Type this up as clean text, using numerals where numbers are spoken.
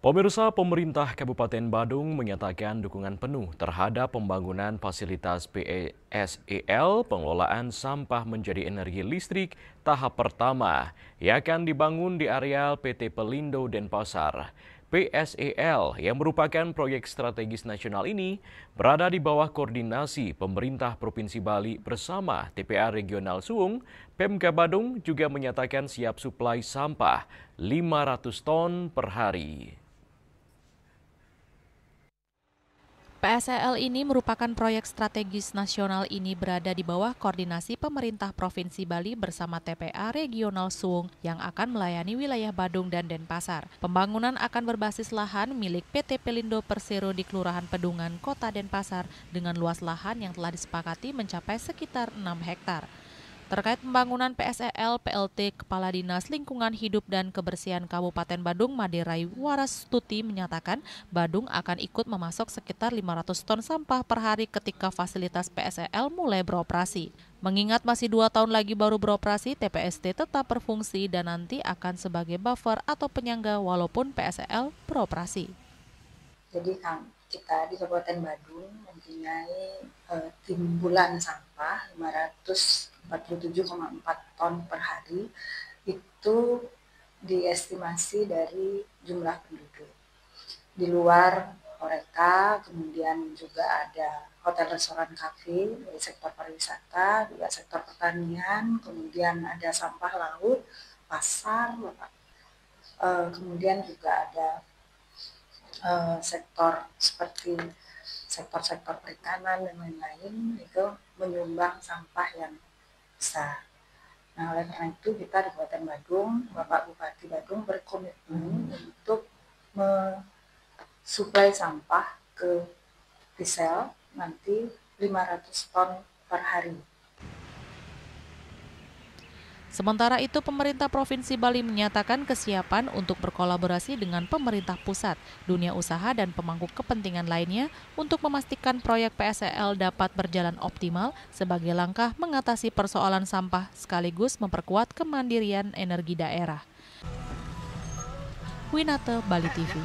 Pemirsa, pemerintah Kabupaten Badung menyatakan dukungan penuh terhadap pembangunan fasilitas PSEL pengelolaan sampah menjadi energi listrik tahap pertama yang akan dibangun di areal PT Pelindo Denpasar. PSEL yang merupakan proyek strategis nasional ini berada di bawah koordinasi pemerintah Provinsi Bali bersama TPA Regional Suung. Pemka Badung juga menyatakan siap suplai sampah 500 ton per hari. PSEL ini merupakan proyek strategis nasional ini berada di bawah koordinasi pemerintah Provinsi Bali bersama TPA Regional Suung yang akan melayani wilayah Badung dan Denpasar. Pembangunan akan berbasis lahan milik PT Pelindo Persero di Kelurahan Pedungan, Kota Denpasar dengan luas lahan yang telah disepakati mencapai sekitar 6 hektar. Terkait pembangunan PSEL, PLT Kepala Dinas Lingkungan Hidup dan Kebersihan Kabupaten Badung, Maderai Warastuti menyatakan Badung akan ikut memasok sekitar 500 ton sampah per hari ketika fasilitas PSEL mulai beroperasi. Mengingat masih 2 tahun lagi baru beroperasi, TPST tetap berfungsi dan nanti akan sebagai buffer atau penyangga walaupun PSEL beroperasi. Jadi kita di Kabupaten Badung mempunyai timbulan sampah 547,4 ton per hari, itu diestimasi dari jumlah penduduk. Di luar Horeca, kemudian juga ada hotel, restoran, kafe dari sektor pariwisata, juga sektor pertanian, kemudian ada sampah laut, pasar, kemudian juga ada sektor seperti sektor-sektor perikanan dan lain-lain itu menyumbang sampah yang besar. Nah, oleh karena itu kita di Kabupaten Badung, Bapak Bupati Badung berkomitmen untuk mensuplai sampah ke PSEL nanti 500 ton per hari. Sementara itu, pemerintah Provinsi Bali menyatakan kesiapan untuk berkolaborasi dengan pemerintah pusat, dunia usaha, dan pemangku kepentingan lainnya untuk memastikan proyek PSEL dapat berjalan optimal sebagai langkah mengatasi persoalan sampah sekaligus memperkuat kemandirian energi daerah. Winata, Bali TV.